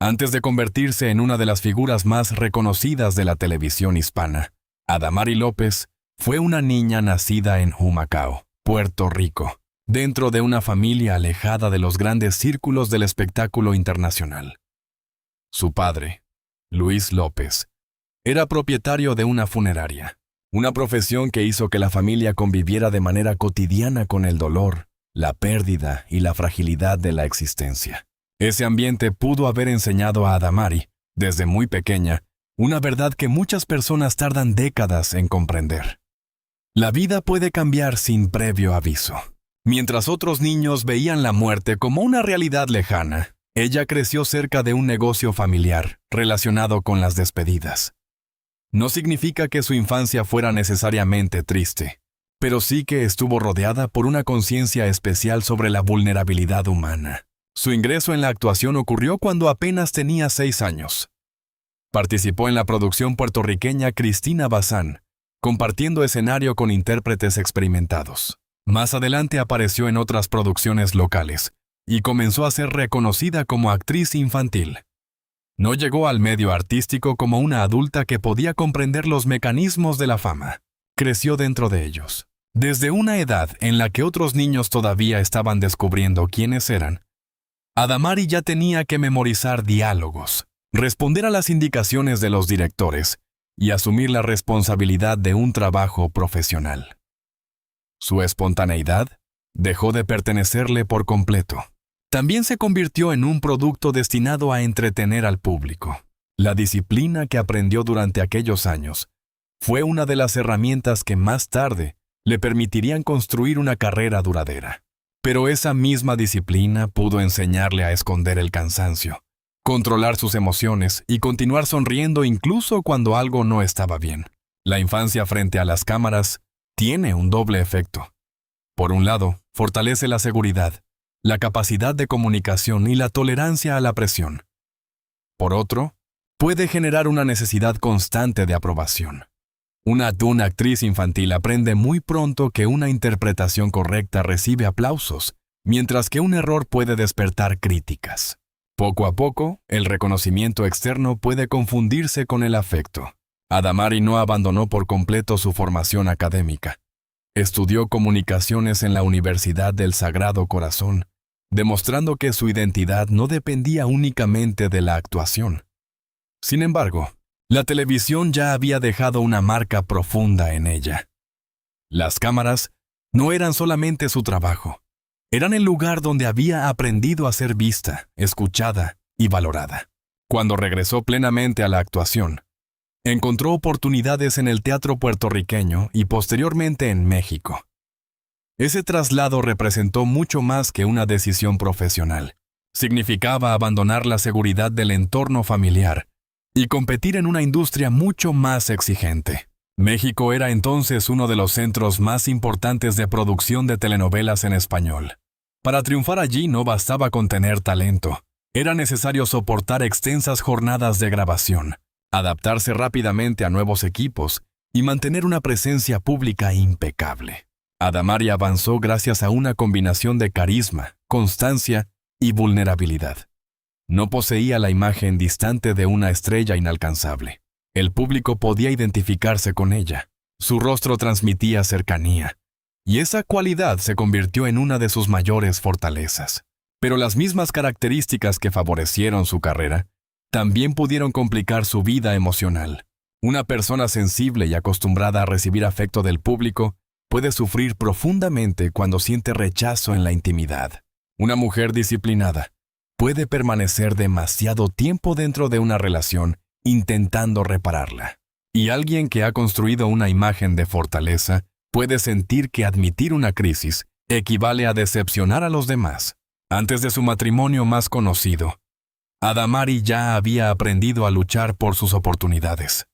Antes de convertirse en una de las figuras más reconocidas de la televisión hispana, Adamari López fue una niña nacida en Humacao, Puerto Rico, dentro de una familia alejada de los grandes círculos del espectáculo internacional. Su padre, Luis López, era propietario de una funeraria, una profesión que hizo que la familia conviviera de manera cotidiana con el dolor, la pérdida y la fragilidad de la existencia. Ese ambiente pudo haber enseñado a Adamari, desde muy pequeña, una verdad que muchas personas tardan décadas en comprender. La vida puede cambiar sin previo aviso. Mientras otros niños veían la muerte como una realidad lejana, ella creció cerca de un negocio familiar relacionado con las despedidas. No significa que su infancia fuera necesariamente triste, pero sí que estuvo rodeada por una conciencia especial sobre la vulnerabilidad humana. Su ingreso en la actuación ocurrió cuando apenas tenía 6 años. Participó en la producción puertorriqueña Cristina Bazán, compartiendo escenario con intérpretes experimentados. Más adelante apareció en otras producciones locales y comenzó a ser reconocida como actriz infantil. No llegó al medio artístico como una adulta que podía comprender los mecanismos de la fama. Creció dentro de ellos. Desde una edad en la que otros niños todavía estaban descubriendo quiénes eran, Adamari ya tenía que memorizar diálogos, responder a las indicaciones de los directores y asumir la responsabilidad de un trabajo profesional. Su espontaneidad dejó de pertenecerle por completo. También se convirtió en un producto destinado a entretener al público. La disciplina que aprendió durante aquellos años fue una de las herramientas que más tarde le permitirían construir una carrera duradera. Pero esa misma disciplina pudo enseñarle a esconder el cansancio, controlar sus emociones y continuar sonriendo incluso cuando algo no estaba bien. La infancia frente a las cámaras tiene un doble efecto. Por un lado, fortalece la seguridad, la capacidad de comunicación y la tolerancia a la presión. Por otro, puede generar una necesidad constante de aprobación. Una actriz infantil aprende muy pronto que una interpretación correcta recibe aplausos, mientras que un error puede despertar críticas. Poco a poco, el reconocimiento externo puede confundirse con el afecto. Adamari no abandonó por completo su formación académica. Estudió comunicaciones en la Universidad del Sagrado Corazón, demostrando que su identidad no dependía únicamente de la actuación. Sin embargo, la televisión ya había dejado una marca profunda en ella. Las cámaras no eran solamente su trabajo, eran el lugar donde había aprendido a ser vista, escuchada y valorada. Cuando regresó plenamente a la actuación, encontró oportunidades en el teatro puertorriqueño y posteriormente en México. Ese traslado representó mucho más que una decisión profesional. Significaba abandonar la seguridad del entorno familiar y competir en una industria mucho más exigente. México era entonces uno de los centros más importantes de producción de telenovelas en español. Para triunfar allí no bastaba con tener talento. Era necesario soportar extensas jornadas de grabación, adaptarse rápidamente a nuevos equipos y mantener una presencia pública impecable. Adamari avanzó gracias a una combinación de carisma, constancia y vulnerabilidad. No poseía la imagen distante de una estrella inalcanzable. El público podía identificarse con ella. Su rostro transmitía cercanía, y esa cualidad se convirtió en una de sus mayores fortalezas. Pero las mismas características que favorecieron su carrera también pudieron complicar su vida emocional. Una persona sensible y acostumbrada a recibir afecto del público puede sufrir profundamente cuando siente rechazo en la intimidad. Una mujer disciplinada puede permanecer demasiado tiempo dentro de una relación intentando repararla. Y alguien que ha construido una imagen de fortaleza puede sentir que admitir una crisis equivale a decepcionar a los demás. Antes de su matrimonio más conocido, Adamari ya había aprendido a luchar por sus oportunidades.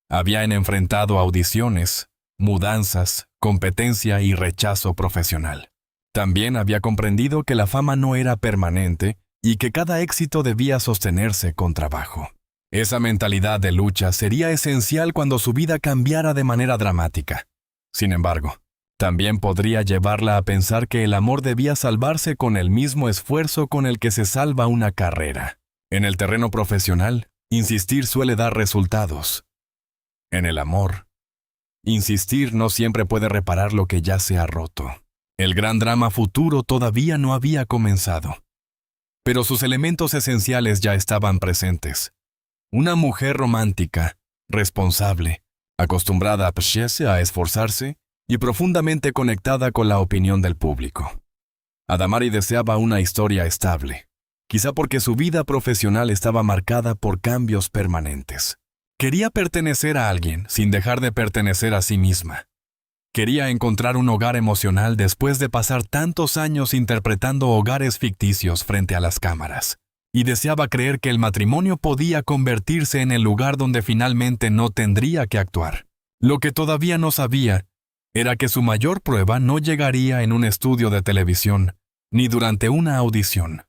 Habían enfrentado audiciones, mudanzas, competencia y rechazo profesional. También había comprendido que la fama no era permanente y que cada éxito debía sostenerse con trabajo. Esa mentalidad de lucha sería esencial cuando su vida cambiara de manera dramática. Sin embargo, también podría llevarla a pensar que el amor debía salvarse con el mismo esfuerzo con el que se salva una carrera. En el terreno profesional, insistir suele dar resultados. En el amor, insistir no siempre puede reparar lo que ya se ha roto. El gran drama futuro todavía no había comenzado, pero sus elementos esenciales ya estaban presentes. Una mujer romántica, responsable, acostumbrada a esforzarse y profundamente conectada con la opinión del público. Adamari deseaba una historia estable, quizá porque su vida profesional estaba marcada por cambios permanentes. Quería pertenecer a alguien sin dejar de pertenecer a sí misma. Quería encontrar un hogar emocional después de pasar tantos años interpretando hogares ficticios frente a las cámaras. Y deseaba creer que el matrimonio podía convertirse en el lugar donde finalmente no tendría que actuar. Lo que todavía no sabía era que su mayor prueba no llegaría en un estudio de televisión, ni durante una audición.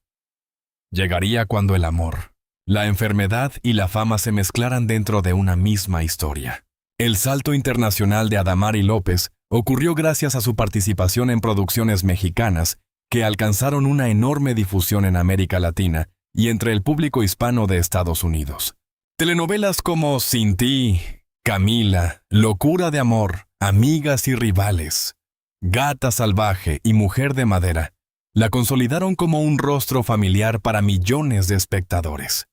Llegaría cuando el amor, la enfermedad y la fama se mezclaran dentro de una misma historia. El salto internacional de Adamari López ocurrió gracias a su participación en producciones mexicanas que alcanzaron una enorme difusión en América Latina y entre el público hispano de Estados Unidos. Telenovelas como Sin ti, Camila, Locura de amor, Amigas y rivales, Gata salvaje y Mujer de madera la consolidaron como un rostro familiar para millones de espectadores.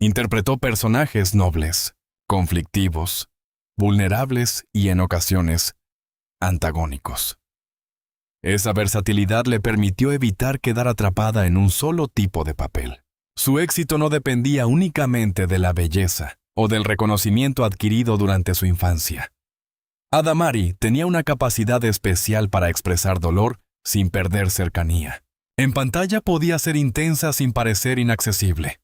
Interpretó personajes nobles, conflictivos, vulnerables y en ocasiones antagónicos. Esa versatilidad le permitió evitar quedar atrapada en un solo tipo de papel. Su éxito no dependía únicamente de la belleza o del reconocimiento adquirido durante su infancia. Adamari tenía una capacidad especial para expresar dolor sin perder cercanía. En pantalla podía ser intensa sin parecer inaccesible.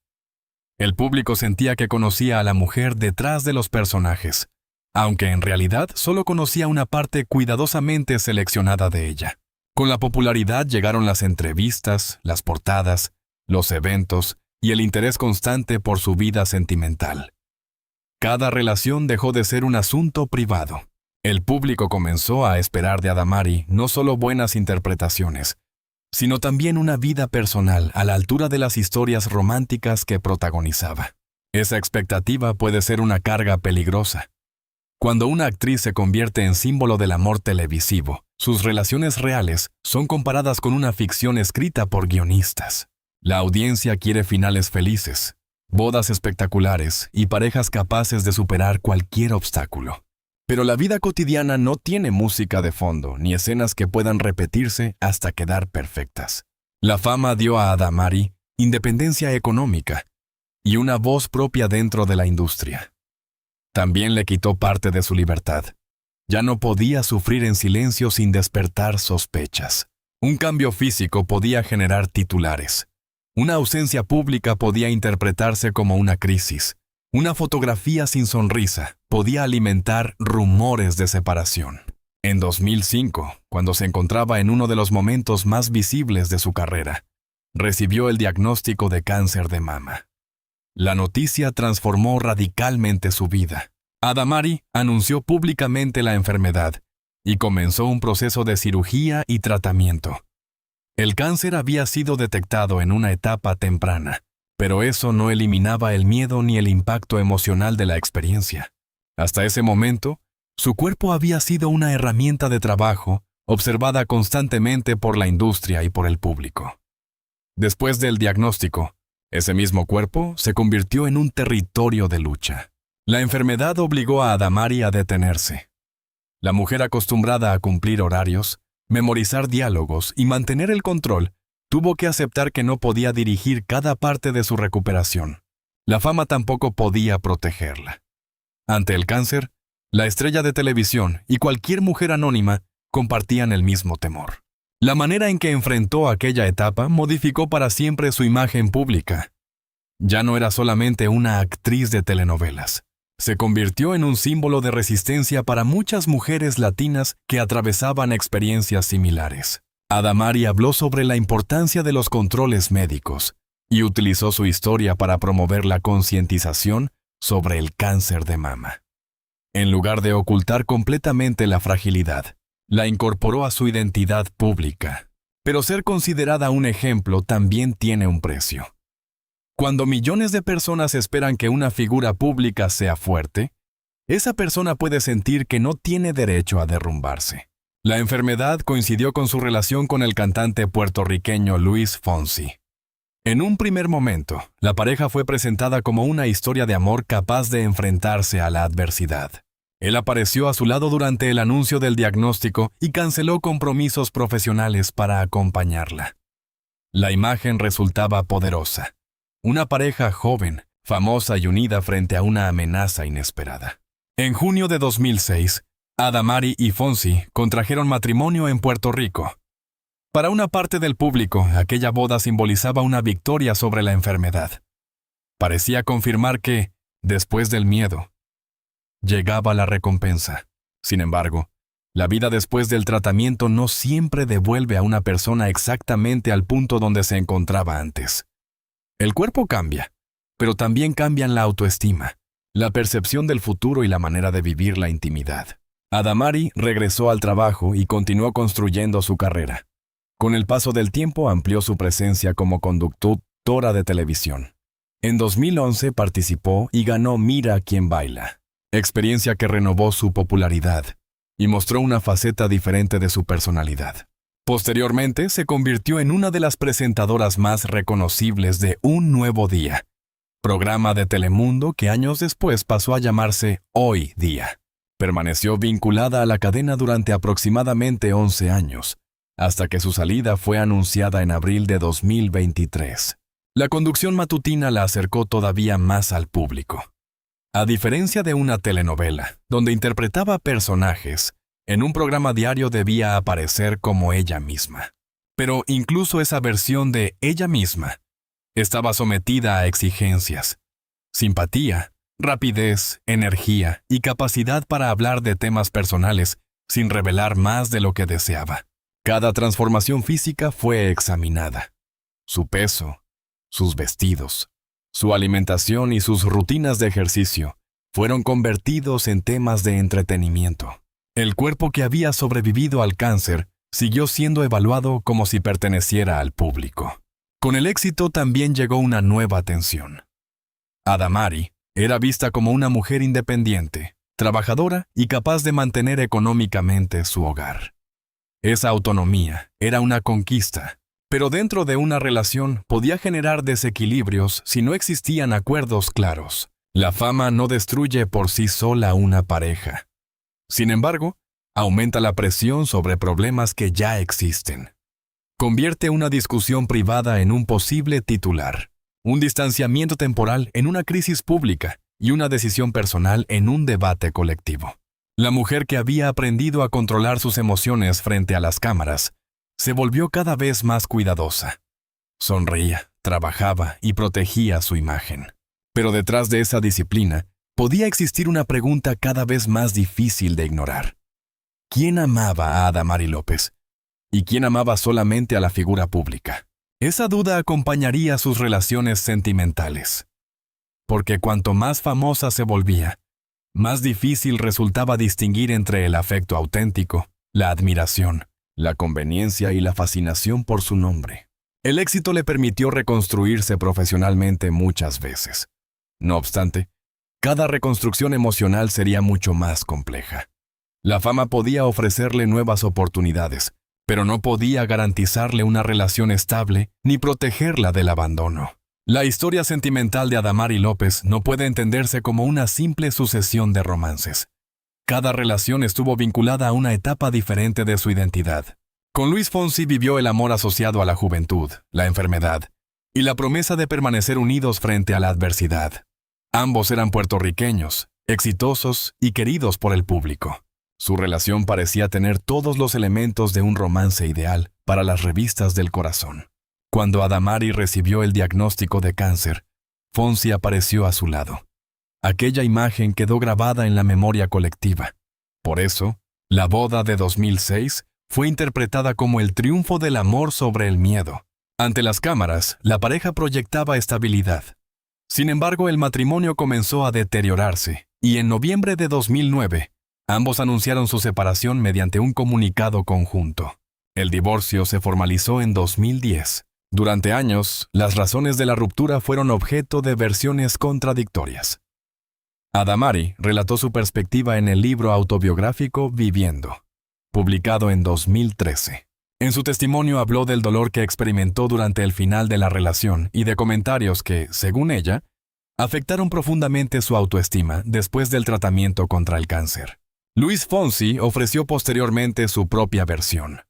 El público sentía que conocía a la mujer detrás de los personajes, aunque en realidad solo conocía una parte cuidadosamente seleccionada de ella. Con la popularidad llegaron las entrevistas, las portadas, los eventos y el interés constante por su vida sentimental. Cada relación dejó de ser un asunto privado. El público comenzó a esperar de Adamari no solo buenas interpretaciones, sino también una vida personal a la altura de las historias románticas que protagonizaba. Esa expectativa puede ser una carga peligrosa. Cuando una actriz se convierte en símbolo del amor televisivo, sus relaciones reales son comparadas con una ficción escrita por guionistas. La audiencia quiere finales felices, bodas espectaculares y parejas capaces de superar cualquier obstáculo. Pero la vida cotidiana no tiene música de fondo ni escenas que puedan repetirse hasta quedar perfectas. La fama dio a Adamari independencia económica y una voz propia dentro de la industria. También le quitó parte de su libertad. Ya no podía sufrir en silencio sin despertar sospechas. Un cambio físico podía generar titulares. Una ausencia pública podía interpretarse como una crisis. Una fotografía sin sonrisa podía alimentar rumores de separación. En 2005, cuando se encontraba en uno de los momentos más visibles de su carrera, recibió el diagnóstico de cáncer de mama. La noticia transformó radicalmente su vida. Adamari anunció públicamente la enfermedad y comenzó un proceso de cirugía y tratamiento. El cáncer había sido detectado en una etapa temprana, pero eso no eliminaba el miedo ni el impacto emocional de la experiencia. Hasta ese momento, su cuerpo había sido una herramienta de trabajo observada constantemente por la industria y por el público. Después del diagnóstico, ese mismo cuerpo se convirtió en un territorio de lucha. La enfermedad obligó a Adamari a detenerse. La mujer acostumbrada a cumplir horarios, memorizar diálogos y mantener el control, tuvo que aceptar que no podía dirigir cada parte de su recuperación. La fama tampoco podía protegerla. Ante el cáncer, la estrella de televisión y cualquier mujer anónima compartían el mismo temor. La manera en que enfrentó aquella etapa modificó para siempre su imagen pública. Ya no era solamente una actriz de telenovelas. Se convirtió en un símbolo de resistencia para muchas mujeres latinas que atravesaban experiencias similares. Adamari habló sobre la importancia de los controles médicos y utilizó su historia para promover la concientización sobre el cáncer de mama. En lugar de ocultar completamente la fragilidad, la incorporó a su identidad pública. Pero ser considerada un ejemplo también tiene un precio. Cuando millones de personas esperan que una figura pública sea fuerte, esa persona puede sentir que no tiene derecho a derrumbarse. La enfermedad coincidió con su relación con el cantante puertorriqueño Luis Fonsi. En un primer momento, la pareja fue presentada como una historia de amor capaz de enfrentarse a la adversidad. Él apareció a su lado durante el anuncio del diagnóstico y canceló compromisos profesionales para acompañarla. La imagen resultaba poderosa. Una pareja joven, famosa y unida frente a una amenaza inesperada. En junio de 2006, Adamari y Fonsi contrajeron matrimonio en Puerto Rico. Para una parte del público, aquella boda simbolizaba una victoria sobre la enfermedad. Parecía confirmar que, después del miedo, llegaba la recompensa. Sin embargo, la vida después del tratamiento no siempre devuelve a una persona exactamente al punto donde se encontraba antes. El cuerpo cambia, pero también cambian la autoestima, la percepción del futuro y la manera de vivir la intimidad. Adamari regresó al trabajo y continuó construyendo su carrera. Con el paso del tiempo amplió su presencia como conductora de televisión. En 2011 participó y ganó Mira quién baila, experiencia que renovó su popularidad y mostró una faceta diferente de su personalidad. Posteriormente se convirtió en una de las presentadoras más reconocibles de Un Nuevo Día, programa de Telemundo que años después pasó a llamarse Hoy Día. Permaneció vinculada a la cadena durante aproximadamente 11 años, hasta que su salida fue anunciada en abril de 2023. La conducción matutina la acercó todavía más al público. A diferencia de una telenovela, donde interpretaba personajes, en un programa diario debía aparecer como ella misma. Pero incluso esa versión de ella misma estaba sometida a exigencias: simpatía, rapidez, energía y capacidad para hablar de temas personales sin revelar más de lo que deseaba. Cada transformación física fue examinada. Su peso, sus vestidos, su alimentación y sus rutinas de ejercicio fueron convertidos en temas de entretenimiento. El cuerpo que había sobrevivido al cáncer siguió siendo evaluado como si perteneciera al público. Con el éxito también llegó una nueva tensión. Adamari era vista como una mujer independiente, trabajadora y capaz de mantener económicamente su hogar. Esa autonomía era una conquista, pero dentro de una relación podía generar desequilibrios si no existían acuerdos claros. La fama no destruye por sí sola una pareja. Sin embargo, aumenta la presión sobre problemas que ya existen. Convierte una discusión privada en un posible titular, un distanciamiento temporal en una crisis pública y una decisión personal en un debate colectivo. La mujer que había aprendido a controlar sus emociones frente a las cámaras se volvió cada vez más cuidadosa. Sonreía, trabajaba y protegía su imagen. Pero detrás de esa disciplina podía existir una pregunta cada vez más difícil de ignorar. ¿Quién amaba a Adamari López? ¿Y quién amaba solamente a la figura pública? Esa duda acompañaría sus relaciones sentimentales. Porque cuanto más famosa se volvía, más difícil resultaba distinguir entre el afecto auténtico, la admiración, la conveniencia y la fascinación por su nombre. El éxito le permitió reconstruirse profesionalmente muchas veces. No obstante, cada reconstrucción emocional sería mucho más compleja. La fama podía ofrecerle nuevas oportunidades, pero no podía garantizarle una relación estable ni protegerla del abandono. La historia sentimental de Adamari López no puede entenderse como una simple sucesión de romances. Cada relación estuvo vinculada a una etapa diferente de su identidad. Con Luis Fonsi vivió el amor asociado a la juventud, la enfermedad y la promesa de permanecer unidos frente a la adversidad. Ambos eran puertorriqueños, exitosos y queridos por el público. Su relación parecía tener todos los elementos de un romance ideal para las revistas del corazón. Cuando Adamari recibió el diagnóstico de cáncer, Fonsi apareció a su lado. Aquella imagen quedó grabada en la memoria colectiva. Por eso, la boda de 2006 fue interpretada como el triunfo del amor sobre el miedo. Ante las cámaras, la pareja proyectaba estabilidad. Sin embargo, el matrimonio comenzó a deteriorarse, y en noviembre de 2009, ambos anunciaron su separación mediante un comunicado conjunto. El divorcio se formalizó en 2010. Durante años, las razones de la ruptura fueron objeto de versiones contradictorias. Adamari relató su perspectiva en el libro autobiográfico Viviendo, publicado en 2013. En su testimonio habló del dolor que experimentó durante el final de la relación y de comentarios que, según ella, afectaron profundamente su autoestima después del tratamiento contra el cáncer. Luis Fonsi ofreció posteriormente su propia versión.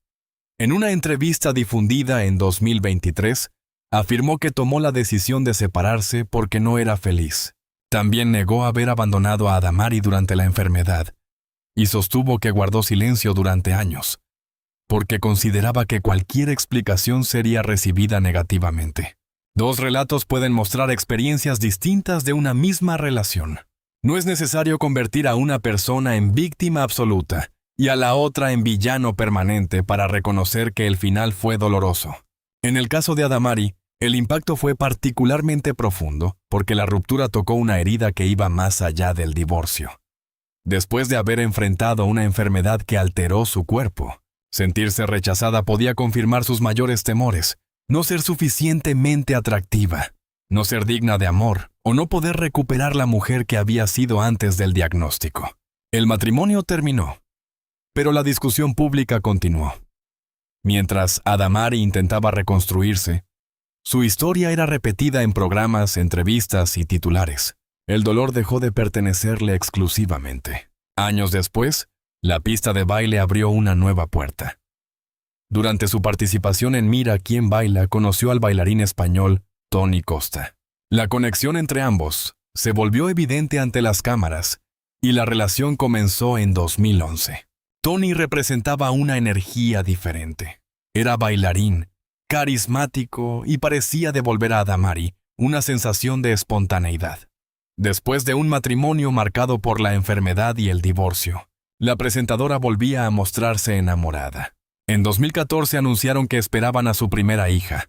En una entrevista difundida en 2023, afirmó que tomó la decisión de separarse porque no era feliz. También negó haber abandonado a Adamari durante la enfermedad y sostuvo que guardó silencio durante años, porque consideraba que cualquier explicación sería recibida negativamente. Dos relatos pueden mostrar experiencias distintas de una misma relación. No es necesario convertir a una persona en víctima absoluta y a la otra en villano permanente para reconocer que el final fue doloroso. En el caso de Adamari, el impacto fue particularmente profundo porque la ruptura tocó una herida que iba más allá del divorcio. Después de haber enfrentado una enfermedad que alteró su cuerpo, sentirse rechazada podía confirmar sus mayores temores: no ser suficientemente atractiva, no ser digna de amor o no poder recuperar la mujer que había sido antes del diagnóstico. El matrimonio terminó, pero la discusión pública continuó. Mientras Adamari intentaba reconstruirse, su historia era repetida en programas, entrevistas y titulares. El dolor dejó de pertenecerle exclusivamente. Años después, la pista de baile abrió una nueva puerta. Durante su participación en Mira quién baila, conoció al bailarín español Tony Costa. La conexión entre ambos se volvió evidente ante las cámaras y la relación comenzó en 2011. Tony representaba una energía diferente. Era bailarín, carismático y parecía devolver a Adamari una sensación de espontaneidad. Después de un matrimonio marcado por la enfermedad y el divorcio, la presentadora volvía a mostrarse enamorada. En 2014 anunciaron que esperaban a su primera hija.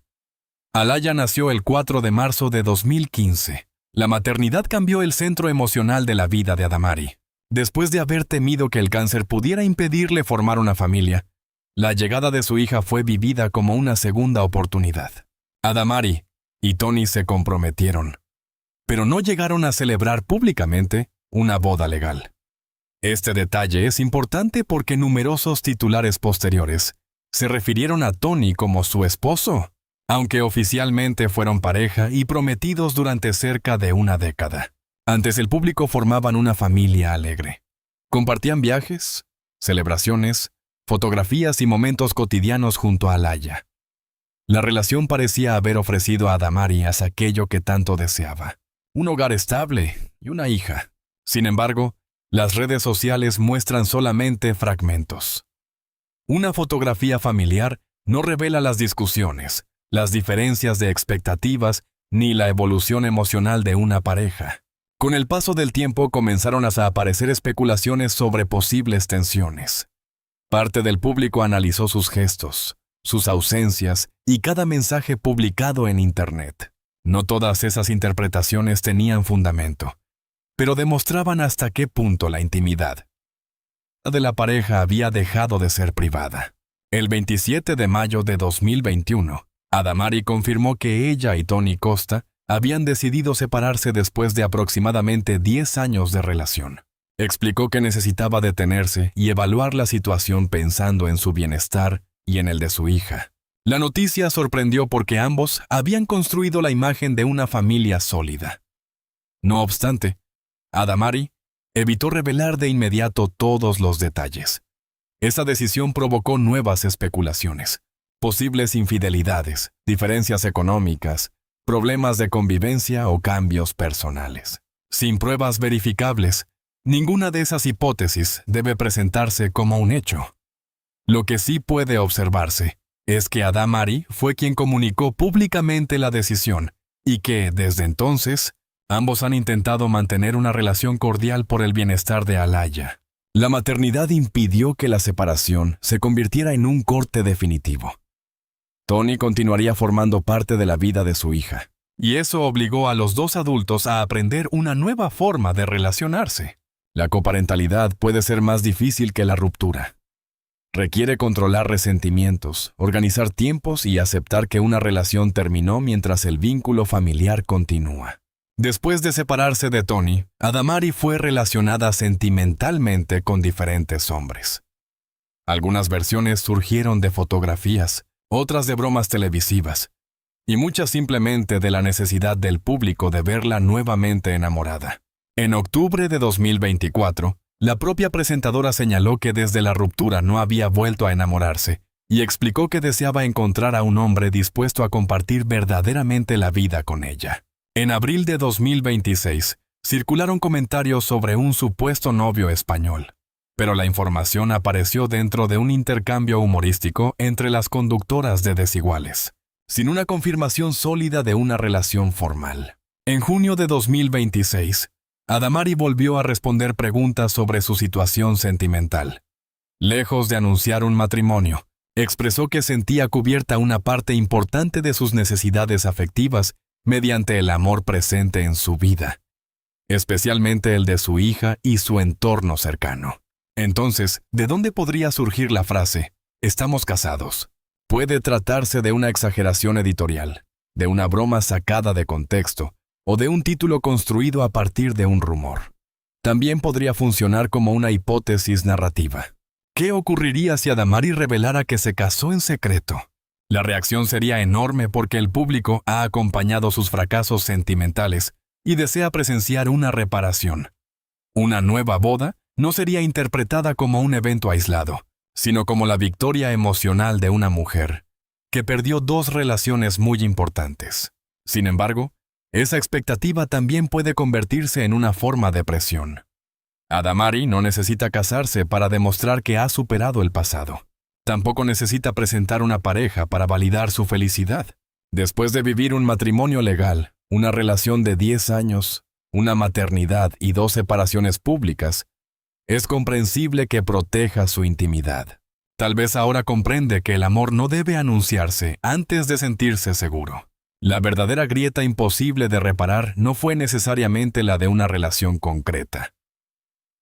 Alaya nació el 4 de marzo de 2015. La maternidad cambió el centro emocional de la vida de Adamari. Después de haber temido que el cáncer pudiera impedirle formar una familia, la llegada de su hija fue vivida como una segunda oportunidad. Adamari y Tony se comprometieron, pero no llegaron a celebrar públicamente una boda legal. Este detalle es importante porque numerosos titulares posteriores se refirieron a Tony como su esposo, aunque oficialmente fueron pareja y prometidos durante cerca de una década. Antes el público formaban una familia alegre. Compartían viajes, celebraciones, fotografías y momentos cotidianos junto a Alaya. La relación parecía haber ofrecido a Adamari aquello que tanto deseaba: un hogar estable y una hija. Sin embargo, las redes sociales muestran solamente fragmentos. Una fotografía familiar no revela las discusiones, las diferencias de expectativas ni la evolución emocional de una pareja. Con el paso del tiempo comenzaron a aparecer especulaciones sobre posibles tensiones. Parte del público analizó sus gestos, sus ausencias y cada mensaje publicado en Internet. No todas esas interpretaciones tenían fundamento, pero demostraban hasta qué punto la intimidad de la pareja había dejado de ser privada. El 27 de mayo de 2021, Adamari confirmó que ella y Tony Costa habían decidido separarse después de aproximadamente 10 años de relación. Explicó que necesitaba detenerse y evaluar la situación pensando en su bienestar y en el de su hija. La noticia sorprendió porque ambos habían construido la imagen de una familia sólida. No obstante, Adamari evitó revelar de inmediato todos los detalles. Esa decisión provocó nuevas especulaciones, posibles infidelidades, diferencias económicas, problemas de convivencia o cambios personales. Sin pruebas verificables, ninguna de esas hipótesis debe presentarse como un hecho. Lo que sí puede observarse es que Adamari fue quien comunicó públicamente la decisión y que, desde entonces, ambos han intentado mantener una relación cordial por el bienestar de Alaya. La maternidad impidió que la separación se convirtiera en un corte definitivo. Tony continuaría formando parte de la vida de su hija, y eso obligó a los dos adultos a aprender una nueva forma de relacionarse. La coparentalidad puede ser más difícil que la ruptura. Requiere controlar resentimientos, organizar tiempos y aceptar que una relación terminó mientras el vínculo familiar continúa. Después de separarse de Tony, Adamari fue relacionada sentimentalmente con diferentes hombres. Algunas versiones surgieron de fotografías, otras de bromas televisivas, y muchas simplemente de la necesidad del público de verla nuevamente enamorada. En octubre de 2024, la propia presentadora señaló que desde la ruptura no había vuelto a enamorarse y explicó que deseaba encontrar a un hombre dispuesto a compartir verdaderamente la vida con ella. En abril de 2026, circularon comentarios sobre un supuesto novio español, pero la información apareció dentro de un intercambio humorístico entre las conductoras de Desiguales, sin una confirmación sólida de una relación formal. En junio de 2026, Adamari volvió a responder preguntas sobre su situación sentimental. Lejos de anunciar un matrimonio, expresó que sentía cubierta una parte importante de sus necesidades afectivas mediante el amor presente en su vida, especialmente el de su hija y su entorno cercano. Entonces, ¿de dónde podría surgir la frase, "estamos casados"? Puede tratarse de una exageración editorial, de una broma sacada de contexto, o de un título construido a partir de un rumor. También podría funcionar como una hipótesis narrativa. ¿Qué ocurriría si Adamari revelara que se casó en secreto? La reacción sería enorme porque el público ha acompañado sus fracasos sentimentales y desea presenciar una reparación. Una nueva boda no sería interpretada como un evento aislado, sino como la victoria emocional de una mujer que perdió dos relaciones muy importantes. Sin embargo, esa expectativa también puede convertirse en una forma de presión. Adamari no necesita casarse para demostrar que ha superado el pasado. Tampoco necesita presentar una pareja para validar su felicidad. Después de vivir un matrimonio legal, una relación de 10 años, una maternidad y 2 separaciones públicas, es comprensible que proteja su intimidad. Tal vez ahora comprende que el amor no debe anunciarse antes de sentirse seguro. La verdadera grieta imposible de reparar no fue necesariamente la de una relación concreta.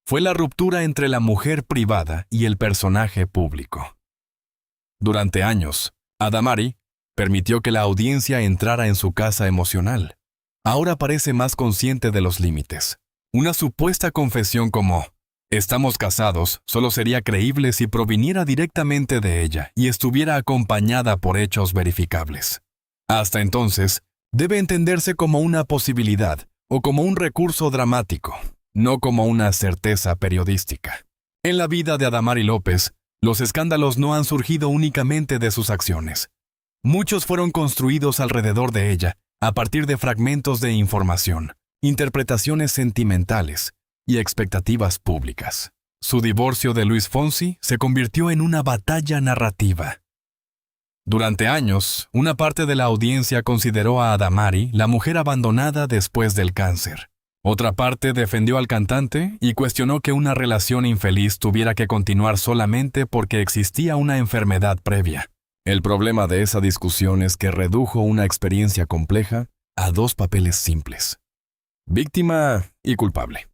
Fue la ruptura entre la mujer privada y el personaje público. Durante años, Adamari permitió que la audiencia entrara en su casa emocional. Ahora parece más consciente de los límites. Una supuesta confesión como "estamos casados" solo sería creíble si proviniera directamente de ella y estuviera acompañada por hechos verificables. Hasta entonces, debe entenderse como una posibilidad o como un recurso dramático, no como una certeza periodística. En la vida de Adamari López, los escándalos no han surgido únicamente de sus acciones. Muchos fueron construidos alrededor de ella, a partir de fragmentos de información, interpretaciones sentimentales y expectativas públicas. Su divorcio de Luis Fonsi se convirtió en una batalla narrativa. Durante años, una parte de la audiencia consideró a Adamari la mujer abandonada después del cáncer. Otra parte defendió al cantante y cuestionó que una relación infeliz tuviera que continuar solamente porque existía una enfermedad previa. El problema de esa discusión es que redujo una experiencia compleja a 2 papeles simples: víctima y culpable.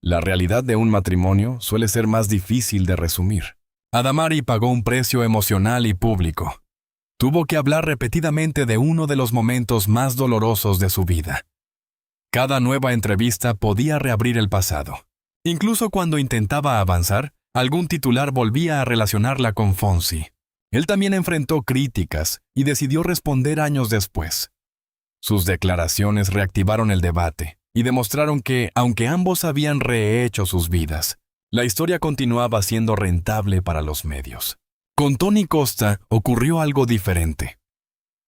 La realidad de un matrimonio suele ser más difícil de resumir. Adamari pagó un precio emocional y público. Tuvo que hablar repetidamente de uno de los momentos más dolorosos de su vida. Cada nueva entrevista podía reabrir el pasado. Incluso cuando intentaba avanzar, algún titular volvía a relacionarla con Fonsi. Él también enfrentó críticas y decidió responder años después. Sus declaraciones reactivaron el debate y demostraron que, aunque ambos habían rehecho sus vidas, la historia continuaba siendo rentable para los medios. Con Tony Costa ocurrió algo diferente.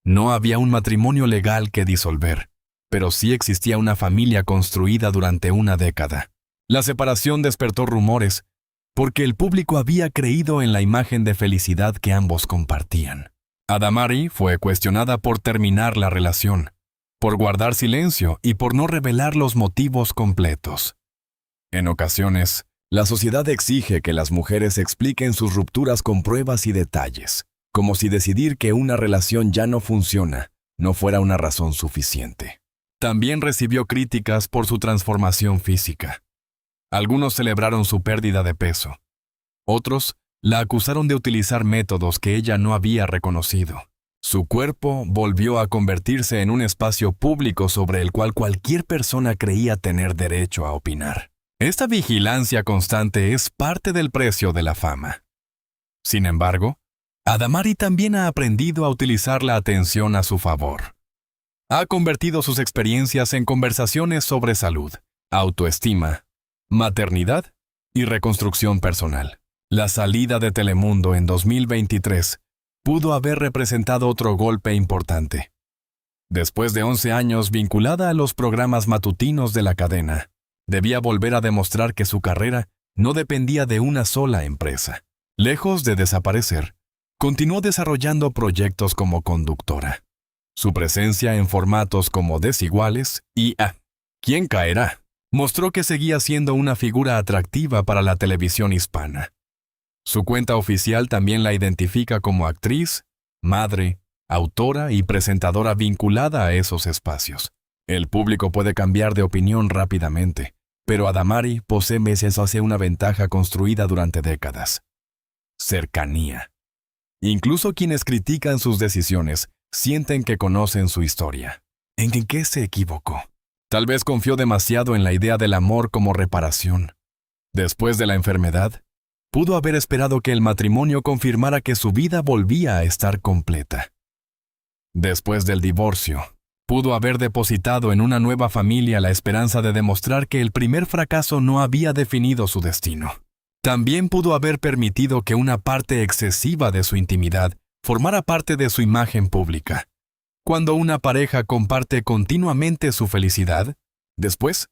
No había un matrimonio legal que disolver, pero sí existía una familia construida durante una década. La separación despertó rumores, porque el público había creído en la imagen de felicidad que ambos compartían. Adamari fue cuestionada por terminar la relación, por guardar silencio y por no revelar los motivos completos. En ocasiones, la sociedad exige que las mujeres expliquen sus rupturas con pruebas y detalles, como si decidir que una relación ya no funciona no fuera una razón suficiente. También recibió críticas por su transformación física. Algunos celebraron su pérdida de peso. Otros La acusaron de utilizar métodos que ella no había reconocido. Su cuerpo volvió a convertirse en un espacio público sobre el cual cualquier persona creía tener derecho a opinar. Esta vigilancia constante es parte del precio de la fama. Sin embargo, Adamari también ha aprendido a utilizar la atención a su favor. Ha convertido sus experiencias en conversaciones sobre salud, autoestima, maternidad y reconstrucción personal. La salida de Telemundo en 2023 pudo haber representado otro golpe importante. Después de 11 años vinculada a los programas matutinos de la cadena, debía volver a demostrar que su carrera no dependía de una sola empresa. Lejos de desaparecer, continuó desarrollando proyectos como conductora. Su presencia en formatos como Desiguales y ¿Quién caerá?, mostró que seguía siendo una figura atractiva para la televisión hispana. Su cuenta oficial también la identifica como actriz, madre, autora y presentadora vinculada a esos espacios. El público puede cambiar de opinión rápidamente, pero Adamari posee meses hacia una ventaja construida durante décadas. Cercanía. Incluso quienes critican sus decisiones sienten que conocen su historia. ¿En qué se equivocó? Tal vez confió demasiado en la idea del amor como reparación. Después de la enfermedad, pudo haber esperado que el matrimonio confirmara que su vida volvía a estar completa. Después del divorcio, pudo haber depositado en una nueva familia la esperanza de demostrar que el primer fracaso no había definido su destino. También pudo haber permitido que una parte excesiva de su intimidad formara parte de su imagen pública. Cuando una pareja comparte continuamente su felicidad, después,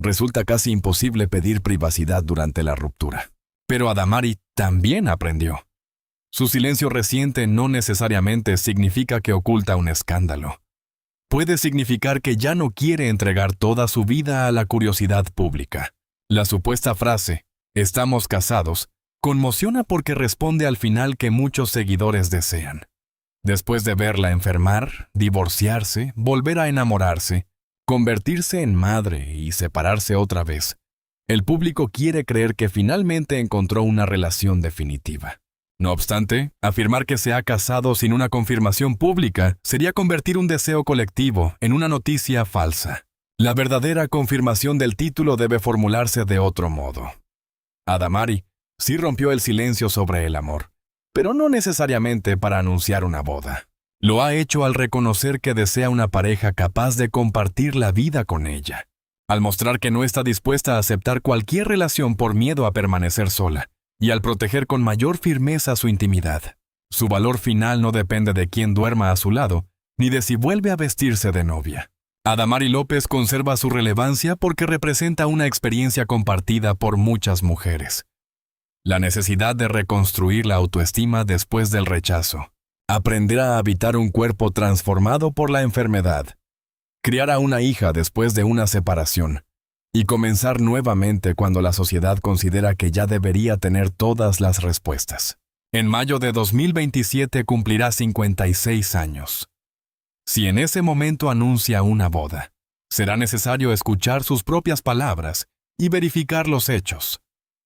resulta casi imposible pedir privacidad durante la ruptura. Pero Adamari también aprendió. Su silencio reciente no necesariamente significa que oculta un escándalo. Puede significar que ya no quiere entregar toda su vida a la curiosidad pública. La supuesta frase, "estamos casados", conmociona porque responde al final que muchos seguidores desean. Después de verla enfermar, divorciarse, volver a enamorarse, convertirse en madre y separarse otra vez, el público quiere creer que finalmente encontró una relación definitiva. No obstante, afirmar que se ha casado sin una confirmación pública sería convertir un deseo colectivo en una noticia falsa. La verdadera confirmación del título debe formularse de otro modo. Adamari sí rompió el silencio sobre el amor, pero no necesariamente para anunciar una boda. Lo ha hecho al reconocer que desea una pareja capaz de compartir la vida con ella, al mostrar que no está dispuesta a aceptar cualquier relación por miedo a permanecer sola, y al proteger con mayor firmeza su intimidad. Su valor final no depende de quién duerma a su lado, ni de si vuelve a vestirse de novia. Adamari López conserva su relevancia porque representa una experiencia compartida por muchas mujeres. La necesidad de reconstruir la autoestima después del rechazo, aprender a habitar un cuerpo transformado por la enfermedad, criar a una hija después de una separación, y comenzar nuevamente cuando la sociedad considera que ya debería tener todas las respuestas. En mayo de 2027 cumplirá 56 años. Si en ese momento anuncia una boda, será necesario escuchar sus propias palabras y verificar los hechos.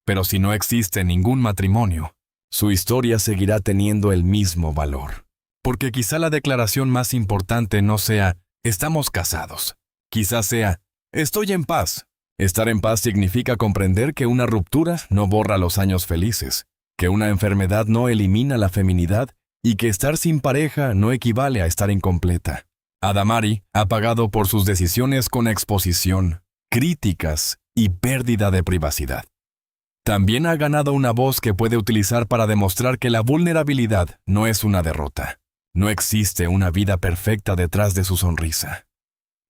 Pero si no existe ningún matrimonio, su historia seguirá teniendo el mismo valor. Porque quizá la declaración más importante no sea "estamos casados". Quizás sea "estoy en paz". Estar en paz significa comprender que una ruptura no borra los años felices, que una enfermedad no elimina la feminidad y que estar sin pareja no equivale a estar incompleta. Adamari ha pagado por sus decisiones con exposición, críticas y pérdida de privacidad. También ha ganado una voz que puede utilizar para demostrar que la vulnerabilidad no es una derrota. No existe una vida perfecta detrás de su sonrisa.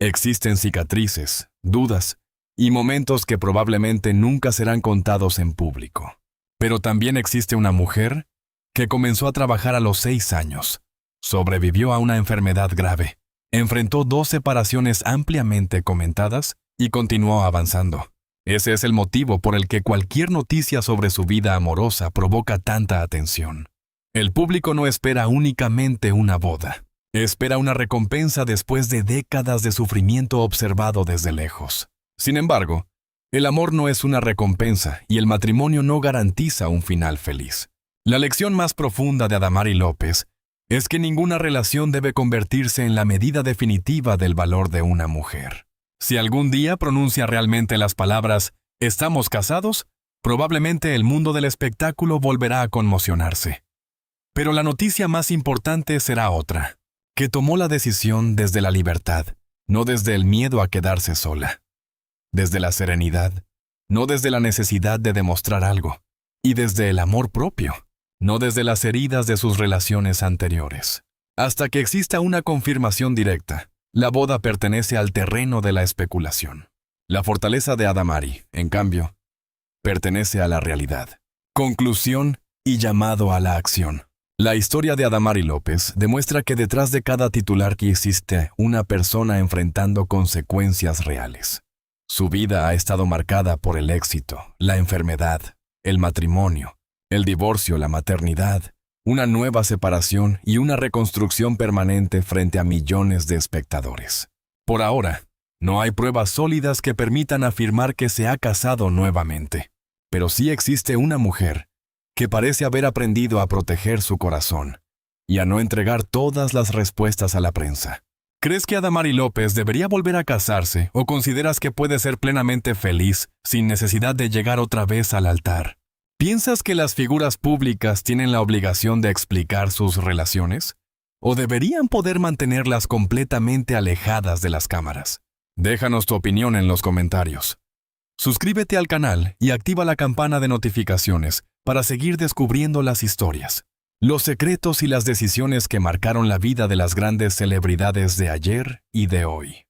Existen cicatrices, dudas y momentos que probablemente nunca serán contados en público. Pero también existe una mujer que comenzó a trabajar a los 6 años, sobrevivió a una enfermedad grave, enfrentó 2 separaciones ampliamente comentadas y continuó avanzando. Ese es el motivo por el que cualquier noticia sobre su vida amorosa provoca tanta atención. El público no espera únicamente una boda, espera una recompensa después de décadas de sufrimiento observado desde lejos. Sin embargo, el amor no es una recompensa y el matrimonio no garantiza un final feliz. La lección más profunda de Adamari López es que ninguna relación debe convertirse en la medida definitiva del valor de una mujer. Si algún día pronuncia realmente las palabras «estamos casados», probablemente el mundo del espectáculo volverá a conmocionarse. Pero la noticia más importante será otra, que tomó la decisión desde la libertad, no desde el miedo a quedarse sola. Desde la serenidad, no desde la necesidad de demostrar algo, y desde el amor propio, no desde las heridas de sus relaciones anteriores. Hasta que exista una confirmación directa, la boda pertenece al terreno de la especulación. La fortaleza de Adamari, en cambio, pertenece a la realidad. Conclusión y llamado a la acción. La historia de Adamari López demuestra que detrás de cada titular que existe una persona enfrentando consecuencias reales. Su vida ha estado marcada por el éxito, la enfermedad, el matrimonio, el divorcio, la maternidad, una nueva separación y una reconstrucción permanente frente a millones de espectadores. Por ahora, no hay pruebas sólidas que permitan afirmar que se ha casado nuevamente, pero sí existe una mujer que parece haber aprendido a proteger su corazón y a no entregar todas las respuestas a la prensa. ¿Crees que Adamari López debería volver a casarse o consideras que puede ser plenamente feliz sin necesidad de llegar otra vez al altar? ¿Piensas que las figuras públicas tienen la obligación de explicar sus relaciones? ¿O deberían poder mantenerlas completamente alejadas de las cámaras? Déjanos tu opinión en los comentarios. Suscríbete al canal y activa la campana de notificaciones para seguir descubriendo las historias, los secretos y las decisiones que marcaron la vida de las grandes celebridades de ayer y de hoy.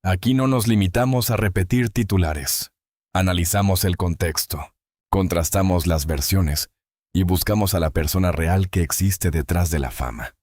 Aquí no nos limitamos a repetir titulares. Analizamos el contexto, contrastamos las versiones y buscamos a la persona real que existe detrás de la fama.